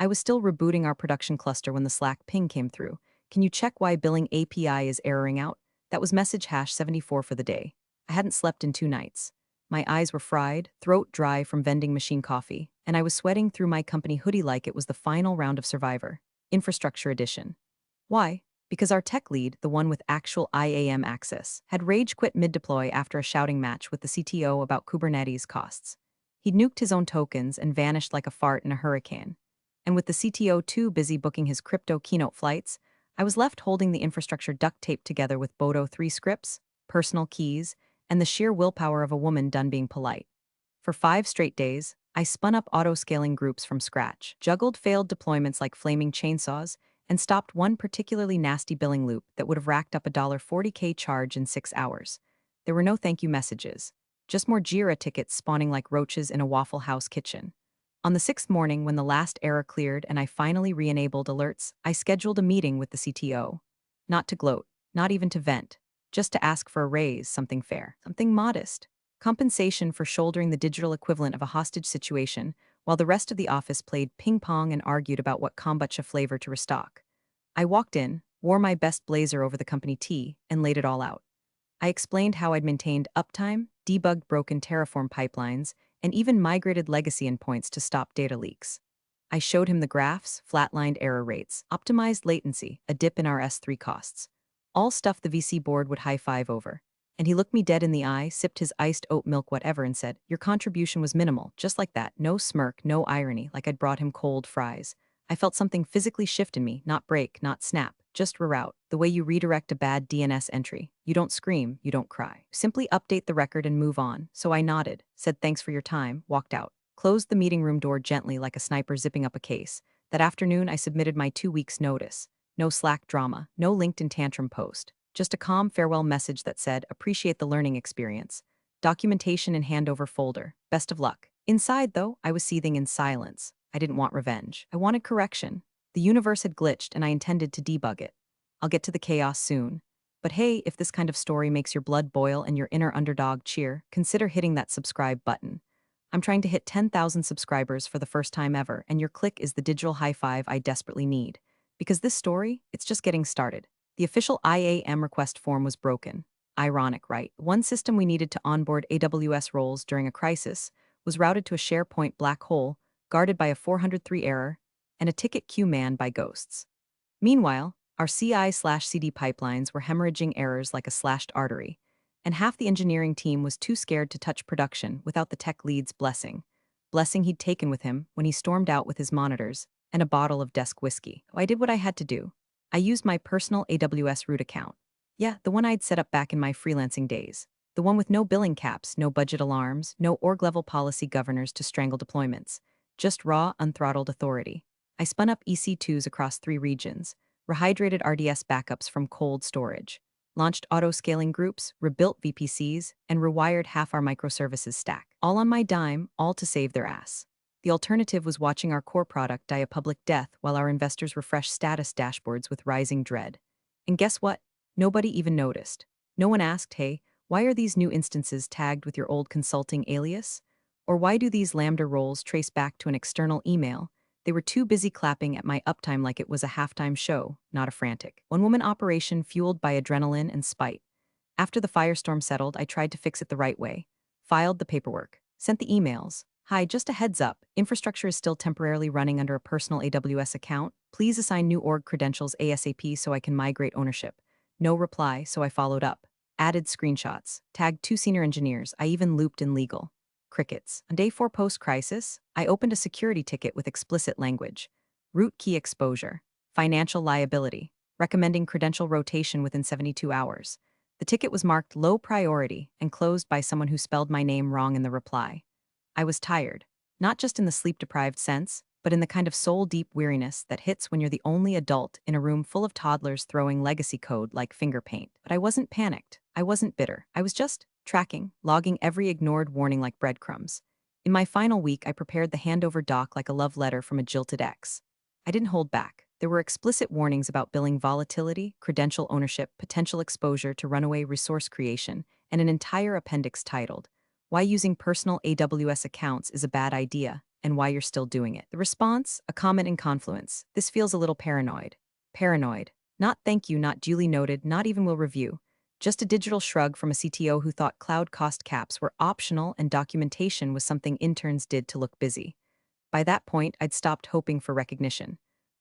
I was still rebooting our production cluster when the Slack ping came through. Can you check why billing API is erroring out? That was message hash 74 for the day. I hadn't slept in 2 nights. My eyes were fried, throat dry from vending machine coffee, and I was sweating through my company hoodie like it was the final round of Survivor. Infrastructure Edition. Why? Because our tech lead, the one with actual IAM access, had rage quit mid-deploy after a shouting match with the CTO about Kubernetes costs. He'd nuked his own tokens and vanished like a fart in a hurricane. And with the CTO too busy booking his crypto keynote flights, I was left holding the infrastructure duct taped together with Bodo 3 scripts, personal keys, and the sheer willpower of a woman done being polite. For 5 straight days, I spun up auto-scaling groups from scratch, juggled failed deployments like flaming chainsaws, and stopped one particularly nasty billing loop that would have racked up a $40K charge in 6 hours. There were no thank you messages, just more Jira tickets spawning like roaches in a Waffle House kitchen. On the sixth morning, when the last error cleared and I finally re-enabled alerts, I scheduled a meeting with the CTO. Not to gloat, not even to vent, just to ask for a raise, something fair, something modest. Compensation for shouldering the digital equivalent of a hostage situation, while the rest of the office played ping-pong and argued about what kombucha flavor to restock. I walked in, wore my best blazer over the company tee, and laid it all out. I explained how I'd maintained uptime, debugged broken Terraform pipelines, and even migrated legacy endpoints to stop data leaks. I showed him the graphs, flatlined error rates, optimized latency, a dip in our S3 costs. All stuff the VC board would high-five over. And he looked me dead in the eye, sipped his iced oat milk whatever and said, "Your contribution was minimal," just like that, no smirk, no irony, like I'd brought him cold fries. I felt something physically shift in me, not break, not snap, just reroute. The way you redirect a bad DNS entry. You don't scream, you don't cry. Simply update the record and move on. So I nodded, said thanks for your time, walked out, closed the meeting room door gently like a sniper zipping up a case. That afternoon I submitted my 2 weeks notice. No Slack drama, no LinkedIn tantrum post. Just a calm farewell message that said, appreciate the learning experience. Documentation in handover folder. Best of luck. Inside, though, I was seething in silence. I didn't want revenge. I wanted correction. The universe had glitched and I intended to debug it. I'll get to the chaos soon. But hey, if this kind of story makes your blood boil and your inner underdog cheer, consider hitting that subscribe button. I'm trying to hit 10,000 subscribers for the first time ever, and your click is the digital high five I desperately need. Because this story, it's just getting started. The official IAM request form was broken. Ironic, right? One system we needed to onboard AWS roles during a crisis was routed to a SharePoint black hole, guarded by a 403 error, and a ticket queue manned by ghosts. Meanwhile, our CI/CD pipelines were hemorrhaging errors like a slashed artery, and half the engineering team was too scared to touch production without the tech lead's blessing he'd taken with him when he stormed out with his monitors and a bottle of desk whiskey. I did what I had to do. I used my personal AWS root account. Yeah, the one I'd set up back in my freelancing days. The one with no billing caps, no budget alarms, no org-level policy governors to strangle deployments. Just raw, unthrottled authority. I spun up EC2s across 3 regions, rehydrated RDS backups from cold storage, launched auto-scaling groups, rebuilt VPCs, and rewired half our microservices stack. All on my dime, all to save their ass. The alternative was watching our core product die a public death while our investors refresh status dashboards with rising dread. And guess what? Nobody even noticed. No one asked, hey, why are these new instances tagged with your old consulting alias? Or why do these Lambda roles trace back to an external email? They were too busy clapping at my uptime like it was a halftime show, not a frantic one-woman operation fueled by adrenaline and spite. After the firestorm settled, I tried to fix it the right way. Filed the paperwork, sent the emails. Hi, just a heads up, infrastructure is still temporarily running under a personal AWS account. Please assign new org credentials ASAP so I can migrate ownership. No reply, so I followed up. Added screenshots, tagged 2 senior engineers, I even looped in legal. Crickets. On day 4 post-crisis, I opened a security ticket with explicit language. Root key exposure. Financial liability. Recommending credential rotation within 72 hours. The ticket was marked low priority and closed by someone who spelled my name wrong in the reply. I was tired, not just in the sleep-deprived sense, but in the kind of soul-deep weariness that hits when you're the only adult in a room full of toddlers throwing legacy code like finger paint. But I wasn't panicked. I wasn't bitter. I was just tracking, logging every ignored warning like breadcrumbs. In my final week, I prepared the handover doc like a love letter from a jilted ex. I didn't hold back. There were explicit warnings about billing volatility, credential ownership, potential exposure to runaway resource creation, and an entire appendix titled, Why Using Personal AWS Accounts is a Bad Idea. and why you're still doing it. The response, a comment in Confluence. This feels a little paranoid. Paranoid. Not thank you, not duly noted, not even will review. Just a digital shrug from a CTO who thought cloud cost caps were optional and documentation was something interns did to look busy. By that point, I'd stopped hoping for recognition.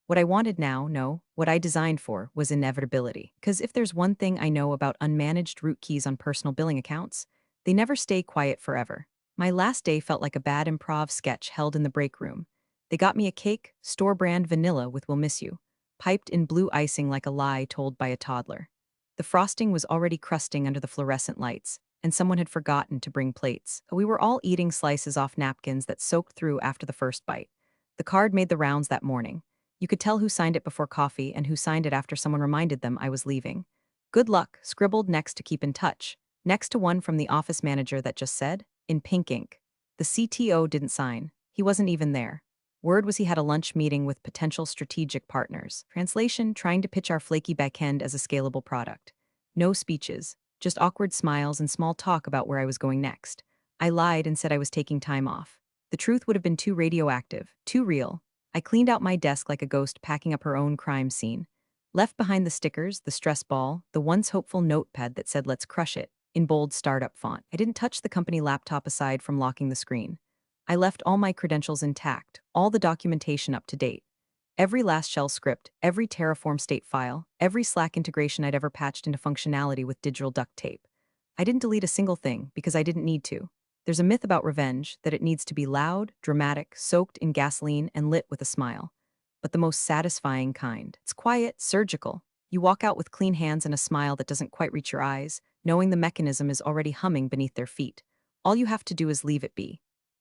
What I wanted now, no, what I designed for, was inevitability. Because if there's one thing I know about unmanaged root keys on personal billing accounts, they never stay quiet forever. My last day felt like a bad improv sketch held in the break room. They got me a cake, store-brand vanilla with "Will miss you," piped in blue icing like a lie told by a toddler. The frosting was already crusting under the fluorescent lights, and someone had forgotten to bring plates. We were all eating slices off napkins that soaked through after the first bite. The card made the rounds that morning. You could tell who signed it before coffee and who signed it after someone reminded them I was leaving. "Good luck," scribbled next to "keep in touch," next to one from the office manager that just said, in pink ink. The CTO didn't sign. He wasn't even there. Word was he had a lunch meeting with potential strategic partners. Translation, trying to pitch our flaky backend as a scalable product. No speeches, just awkward smiles and small talk about where I was going next. I lied and said I was taking time off. The truth would have been too radioactive, too real. I cleaned out my desk like a ghost packing up her own crime scene. Left behind the stickers, the stress ball, the once hopeful notepad that said "let's crush it," in bold startup font. I didn't touch the company laptop aside from locking the screen. I left all my credentials intact, all the documentation up to date. Every last shell script, every Terraform state file, every Slack integration I'd ever patched into functionality with digital duct tape. I didn't delete a single thing because I didn't need to. There's a myth about revenge that it needs to be loud, dramatic, soaked in gasoline, and lit with a smile. But the most satisfying kind. It's quiet, surgical. You walk out with clean hands and a smile that doesn't quite reach your eyes, knowing the mechanism is already humming beneath their feet. All you have to do is leave it be.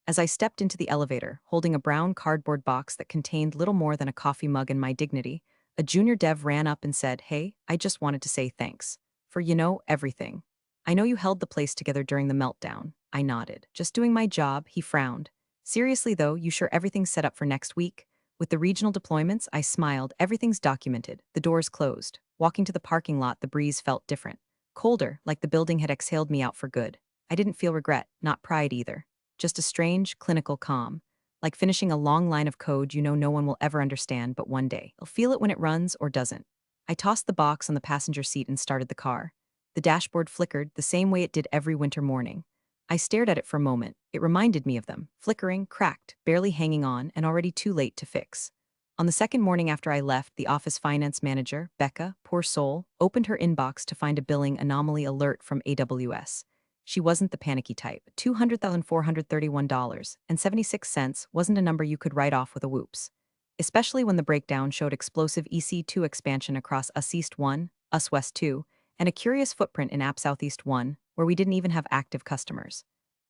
As I stepped into the elevator, holding a brown cardboard box that contained little more than a coffee mug and my dignity, a junior dev ran up and said, "Hey, I just wanted to say thanks. For, everything. I know you held the place together during the meltdown." I nodded. "Just doing my job," he frowned. "Seriously though, you sure everything's set up for next week?" With the regional deployments, I smiled. "Everything's documented. The doors closed." Walking to the parking lot, the breeze felt different. Colder, like the building had exhaled me out for good. I didn't feel regret, not pride either. Just a strange, clinical calm. Like finishing a long line of code you know no one will ever understand, but one day. You'll feel it when it runs or doesn't. I tossed the box on the passenger seat and started the car. The dashboard flickered the same way it did every winter morning. I stared at it for a moment. It reminded me of them. Flickering, cracked, barely hanging on, and already too late to fix. On the second morning after I left, the office finance manager, Becca, poor soul, opened her inbox to find a billing anomaly alert from AWS. She wasn't the panicky type. $200,431.76 wasn't a number you could write off with a whoops. Especially when the breakdown showed explosive EC2 expansion across US East 1, US West 2, and a curious footprint in App Southeast 1, where we didn't even have active customers.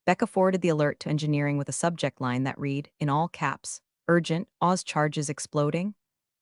Becca forwarded the alert to engineering with a subject line that read, in all caps, "Urgent, Oz charges exploding."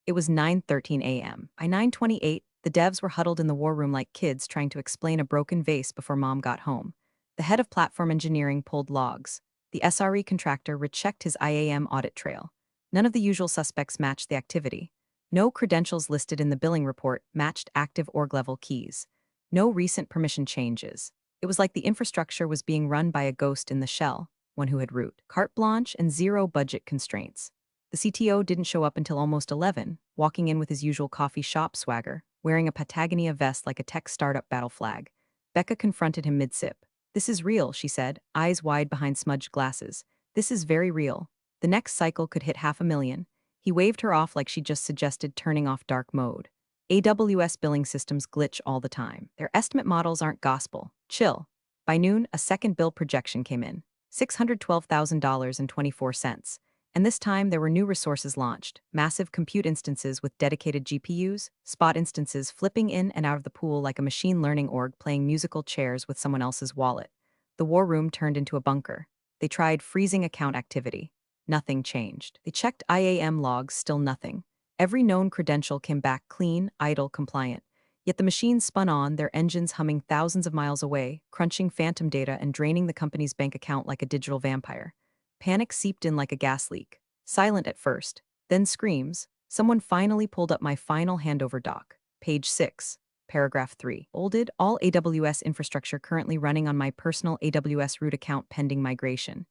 It was 9:13 a.m. By 9:28, the devs were huddled in the war room like kids trying to explain a broken vase before mom got home. The head of platform engineering pulled logs. The SRE contractor rechecked his IAM audit trail. None of the usual suspects matched the activity. No credentials listed in the billing report matched active org level keys. No recent permission changes. It was like the infrastructure was being run by a ghost in the shell, one who had root, carte blanche, and zero budget constraints. The CTO didn't show up until almost 11, walking in with his usual coffee shop swagger, wearing a Patagonia vest like a tech startup battle flag. Becca confronted him mid-sip. "This is real," she said, eyes wide behind smudged glasses. "This is very real. The next cycle could hit 500,000. He waved her off like she just suggested turning off dark mode. AWS billing systems glitch all the time. Their estimate models aren't gospel. Chill. By noon, a second bill projection came in. $612,024. And this time, there were new resources launched. Massive compute instances with dedicated GPUs, spot instances flipping in and out of the pool like a machine learning org playing musical chairs with someone else's wallet. The war room turned into a bunker. They tried freezing account activity. Nothing changed. They checked IAM logs, still nothing. Every known credential came back clean, idle, compliant. Yet the machines spun on, their engines humming thousands of miles away, crunching phantom data and draining the company's bank account like a digital vampire. Panic seeped in like a gas leak. Silent at first, then screams. Someone finally pulled up my final handover doc. Page 6, paragraph 3. Bolded, all AWS infrastructure currently running on my personal AWS root account pending migration.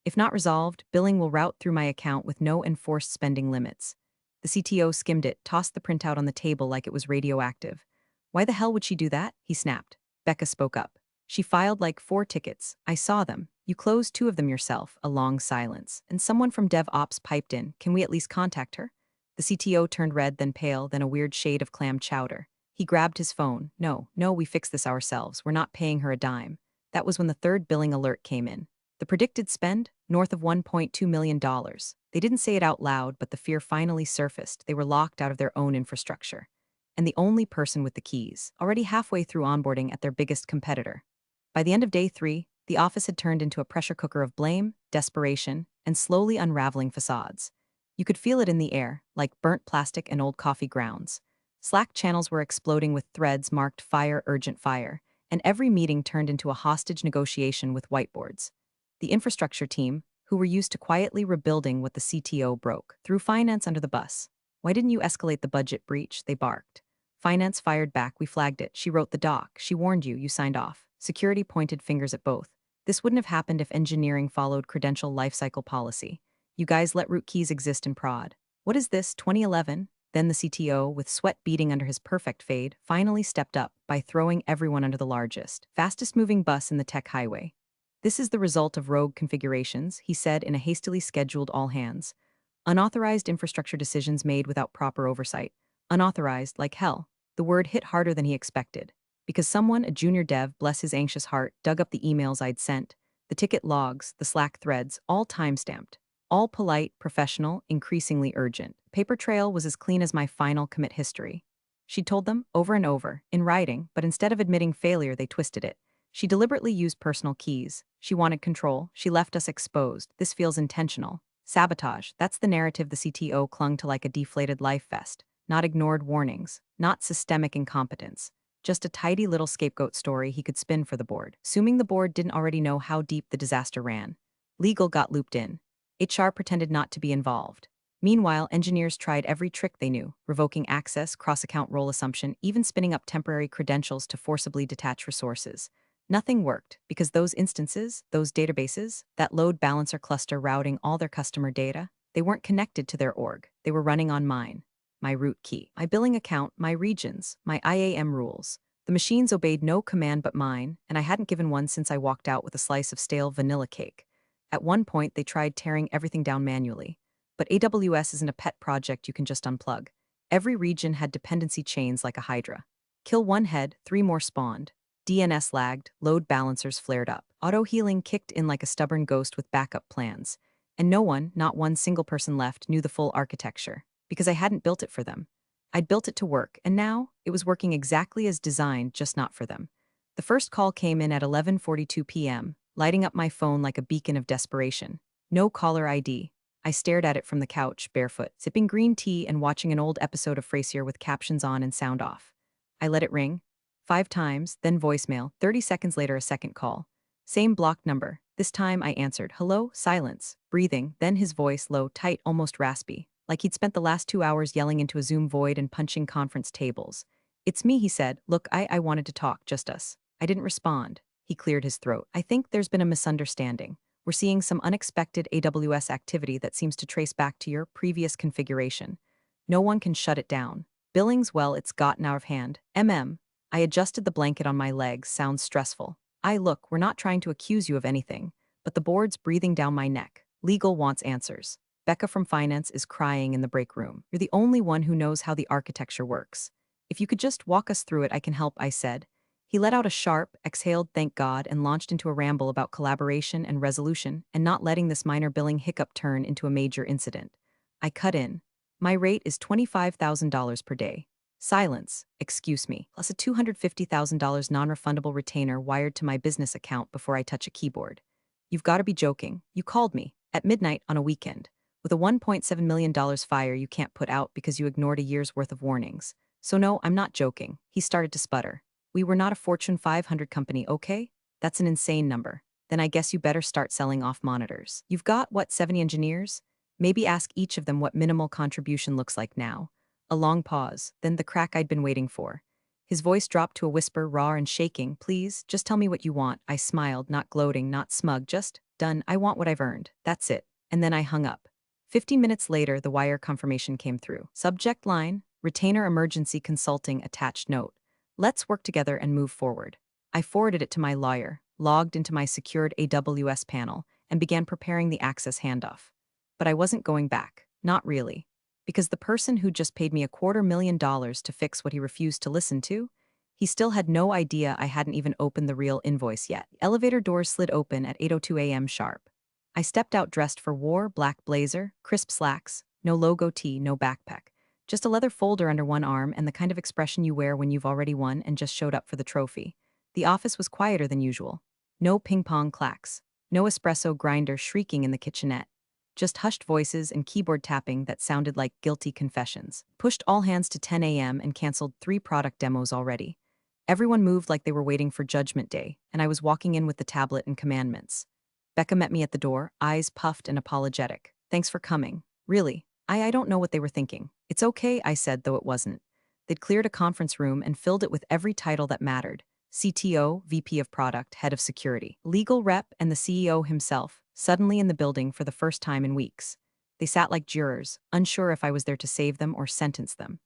If not resolved, billing will route through my account with no enforced spending limits. The CTO skimmed it, tossed the printout on the table like it was radioactive. Why the hell would she do that? He snapped. Becca spoke up. She filed like 4 tickets. I saw them. You closed 2 of them yourself, a long silence. And someone from DevOps piped in. Can we at least contact her? The CTO turned red, then pale, then a weird shade of clam chowder. He grabbed his phone. No, we fixed this ourselves. We're not paying her a dime. That was when the third billing alert came in. The predicted spend? North of $1.2 million. They didn't say it out loud, but the fear finally surfaced. They were locked out of their own infrastructure. And the only person with the keys, already halfway through onboarding at their biggest competitor. By the end of day 3, the office had turned into a pressure cooker of blame, desperation, and slowly unraveling facades. You could feel it in the air, like burnt plastic and old coffee grounds. Slack channels were exploding with threads marked "Fire, Urgent Fire," and every meeting turned into a hostage negotiation with whiteboards. The infrastructure team, who were used to quietly rebuilding what the CTO broke, threw finance under the bus. Why didn't you escalate the budget breach? They barked. Finance fired back. We flagged it. She wrote the doc. She warned you. You signed off. Security pointed fingers at both. This wouldn't have happened if engineering followed credential lifecycle policy. You guys let root keys exist in prod. What is this, 2011? Then the CTO, with sweat beading under his perfect fade, finally stepped up by throwing everyone under the largest, fastest-moving bus in the tech highway. This is the result of rogue configurations, he said in a hastily scheduled all-hands. Unauthorized infrastructure decisions made without proper oversight. Unauthorized, like hell. The word hit harder than he expected. Because someone, a junior dev, bless his anxious heart, dug up the emails I'd sent, the ticket logs, the Slack threads, all time-stamped. All polite, professional, increasingly urgent. Paper trail was as clean as my final commit history. She told them, over and over, in writing, but instead of admitting failure, they twisted it. She deliberately used personal keys. She wanted control. She left us exposed. This feels intentional. Sabotage, that's the narrative the CTO clung to like a deflated life vest. Not ignored warnings. Not systemic incompetence. Just a tidy little scapegoat story he could spin for the board, assuming the board didn't already know how deep the disaster ran. Legal got looped in. HR pretended not to be involved. Meanwhile, engineers tried every trick they knew, revoking access, cross-account role assumption, even spinning up temporary credentials to forcibly detach resources. Nothing worked, because those instances, those databases, that load balancer cluster routing all their customer data, they weren't connected to their org. They were running on mine. My root key, my billing account, my regions, my IAM rules. The machines obeyed no command but mine, and I hadn't given one since I walked out with a slice of stale vanilla cake. At one point, they tried tearing everything down manually. But AWS isn't a pet project you can just unplug. Every region had dependency chains like a hydra. Kill one head, 3 more spawned. DNS lagged, load balancers flared up. Auto-healing kicked in like a stubborn ghost with backup plans. And no one, not one single person left, knew the full architecture. Because I hadn't built it for them. I'd built it to work, and now, it was working exactly as designed, just not for them. The first call came in at 11:42 p.m., lighting up my phone like a beacon of desperation. No caller ID. I stared at it from the couch, barefoot, sipping green tea and watching an old episode of Frasier with captions on and sound off. I let it ring. 5 times, then voicemail, 30 seconds later a second call. Same blocked number. This time I answered, hello, silence, breathing, then his voice low, tight, almost raspy, like he'd spent the last 2 hours yelling into a Zoom void and punching conference tables. It's me, he said. Look, I wanted to talk, just us. I didn't respond. He cleared his throat. I think there's been a misunderstanding. We're seeing some unexpected AWS activity that seems to trace back to your previous configuration. No one can shut it down. Billings, well, it's gotten out of hand. I adjusted the blanket on my legs. Sounds stressful. Look, we're not trying to accuse you of anything, but the board's breathing down my neck. Legal wants answers. Becca from finance is crying in the break room. You're the only one who knows how the architecture works. If you could just walk us through it, I can help, I said. He let out a sharp, exhaled thank God and launched into a ramble about collaboration and resolution and not letting this minor billing hiccup turn into a major incident. I cut in. My rate is $25,000 per day. Silence, excuse me, plus a $250,000 non-refundable retainer wired to my business account before I touch a keyboard. You've got to be joking. You called me, at midnight on a weekend, with a $1.7 million fire you can't put out because you ignored a year's worth of warnings. So no, I'm not joking. He started to sputter. We were not a Fortune 500 company, okay? That's an insane number. Then I guess you better start selling off monitors. You've got, what, 70 engineers? Maybe ask each of them what minimal contribution looks like now. A long pause, then the crack I'd been waiting for. His voice dropped to a whisper, raw and shaking. Please, just tell me what you want. I smiled, not gloating, not smug, just, done. I want what I've earned. That's it. And then I hung up. 15 minutes later, the wire confirmation came through. Subject line, retainer emergency consulting attached note. Let's work together and move forward. I forwarded it to my lawyer, logged into my secured AWS panel, and began preparing the access handoff. But I wasn't going back. Not really. Because the person who just paid me $250,000 to fix what he refused to listen to, he still had no idea I hadn't even opened the real invoice yet. Elevator doors slid open at 8:02 a.m. sharp. I stepped out dressed for war, black blazer, crisp slacks, no logo tee, no backpack. Just a leather folder under one arm and the kind of expression you wear when you've already won and just showed up for the trophy. The office was quieter than usual. No ping-pong clacks. No espresso grinder shrieking in the kitchenette. Just hushed voices and keyboard tapping that sounded like guilty confessions. Pushed all hands to 10 a.m. and canceled 3 product demos already. Everyone moved like they were waiting for Judgment Day, and I was walking in with the tablet and commandments. Becca met me at the door, eyes puffed and apologetic. Thanks for coming. Really, I don't know what they were thinking. It's okay, I said, though it wasn't. They'd cleared a conference room and filled it with every title that mattered. CTO, VP of Product, Head of Security, Legal Rep, and the CEO himself, suddenly in the building for the first time in weeks. They sat like jurors, unsure if I was there to save them or sentence them.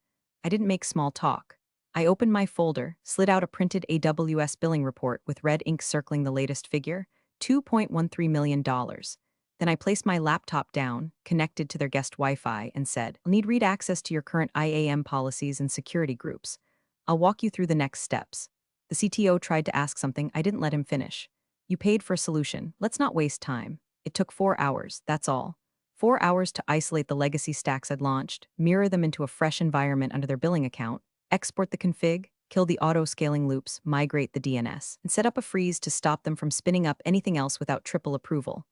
I didn't make small talk. I opened my folder, slid out a printed AWS billing report with red ink circling the latest figure, $2.13 million. Then I placed my laptop down, connected to their guest Wi-Fi, and said, I'll need read access to your current IAM policies and security groups. I'll walk you through the next steps. The CTO tried to ask something, I didn't let him finish. You paid for a solution, let's not waste time. It took 4 hours, that's all. 4 hours to isolate the legacy stacks I'd launched, mirror them into a fresh environment under their billing account, export the config, kill the auto-scaling loops, migrate the DNS, and set up a freeze to stop them from spinning up anything else without triple approval.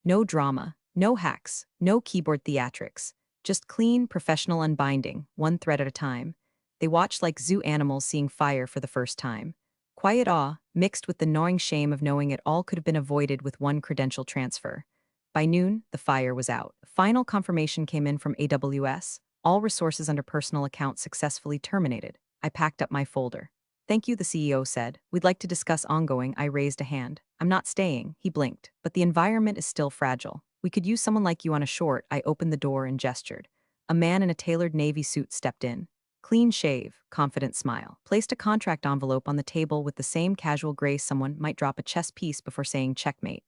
No drama, no hacks, no keyboard theatrics. Just clean, professional unbinding, one thread at a time. They watched like zoo animals seeing fire for the first time. Quiet awe, mixed with the gnawing shame of knowing it all could have been avoided with one credential transfer. By noon, the fire was out. Final confirmation came in from AWS. All resources under personal account successfully terminated. I packed up my folder. Thank you, the CEO said. We'd like to discuss ongoing. I raised a hand. I'm not staying, he blinked, but the environment is still fragile. We could use someone like you on a short. I opened the door and gestured. A man in a tailored navy suit stepped in. Clean shave, confident smile. Placed a contract envelope on the table with the same casual grace someone might drop a chess piece before saying checkmate.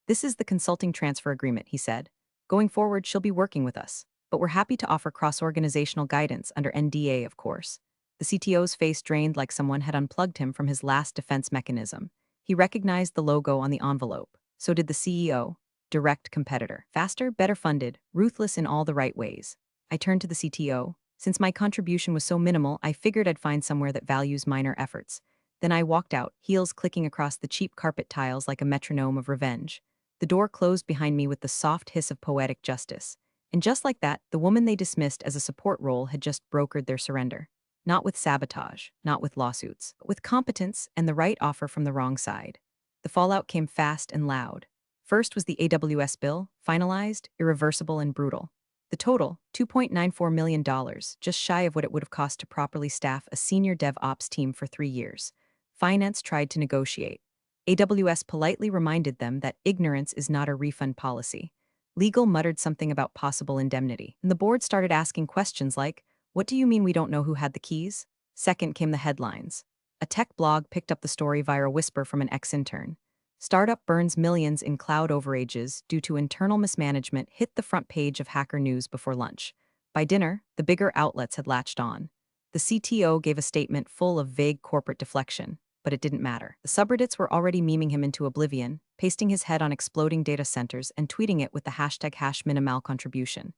This is the consulting transfer agreement, he said. Going forward, she'll be working with us, but we're happy to offer cross-organizational guidance under NDA, of course. The CTO's face drained like someone had unplugged him from his last defense mechanism. He recognized the logo on the envelope. So did the CEO. Direct competitor. Faster, better funded, ruthless in all the right ways. I turned to the CTO. Since my contribution was so minimal, I figured I'd find somewhere that values minor efforts. Then I walked out, heels clicking across the cheap carpet tiles like a metronome of revenge. The door closed behind me with the soft hiss of poetic justice. And just like that, the woman they dismissed as a support role had just brokered their surrender. Not with sabotage, not with lawsuits, but with competence and the right offer from the wrong side. The fallout came fast and loud. First was the AWS bill, finalized, irreversible, and brutal. The total, $2.94 million, just shy of what it would have cost to properly staff a senior DevOps team for 3 years. Finance tried to negotiate. AWS politely reminded them that ignorance is not a refund policy. Legal muttered something about possible indemnity, and the board started asking questions like, what do you mean we don't know who had the keys? Second came the headlines. A tech blog picked up the story via a whisper from an ex-intern. Startup burns millions in cloud overages due to internal mismanagement hit the front page of Hacker News before lunch. By dinner, the bigger outlets had latched on. The CTO gave a statement full of vague corporate deflection, but it didn't matter. The subreddits were already memeing him into oblivion, pasting his head on exploding data centers and tweeting it with the hashtag #minimalcontribution.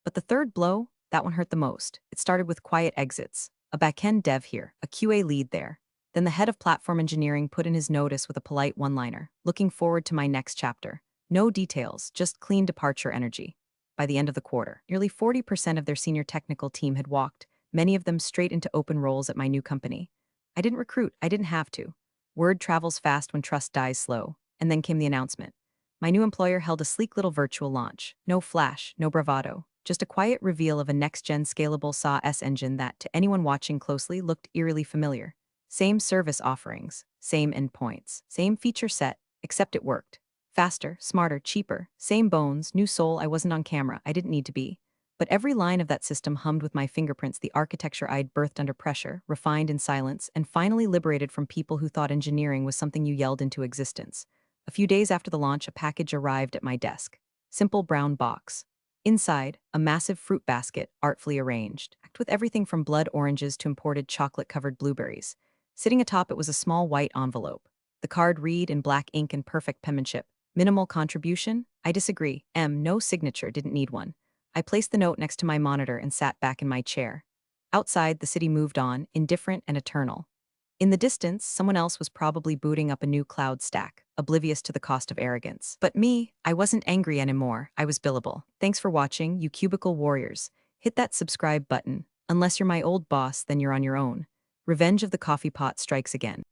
But the third blow, that one hurt the most. It started with quiet exits. A backend dev here, a QA lead there. Then the head of platform engineering put in his notice with a polite one-liner. Looking forward to my next chapter. No details, just clean departure energy. By the end of the quarter, nearly 40% of their senior technical team had walked, many of them straight into open roles at my new company. I didn't recruit, I didn't have to. Word travels fast when trust dies slow. And then came the announcement. My new employer held a sleek little virtual launch. No flash, no bravado. Just a quiet reveal of a next-gen scalable SaaS engine that, to anyone watching closely, looked eerily familiar. Same service offerings, same endpoints, same feature set, except it worked. Faster, smarter, cheaper, same bones, new soul. I wasn't on camera, I didn't need to be. But every line of that system hummed with my fingerprints, the architecture I'd birthed under pressure, refined in silence, and finally liberated from people who thought engineering was something you yelled into existence. A few days after the launch, a package arrived at my desk. Simple brown box. Inside, a massive fruit basket, artfully arranged, packed with everything from blood oranges to imported chocolate-covered blueberries. Sitting atop it was a small white envelope. The card read in black ink and perfect penmanship. Minimal contribution? I disagree. No signature, didn't need one. I placed the note next to my monitor and sat back in my chair. Outside, the city moved on, indifferent and eternal. In the distance, someone else was probably booting up a new cloud stack, oblivious to the cost of arrogance. But me, I wasn't angry anymore, I was billable. Thanks for watching, you cubicle warriors. Hit that subscribe button. Unless you're my old boss, then you're on your own. Revenge of the coffee pot strikes again.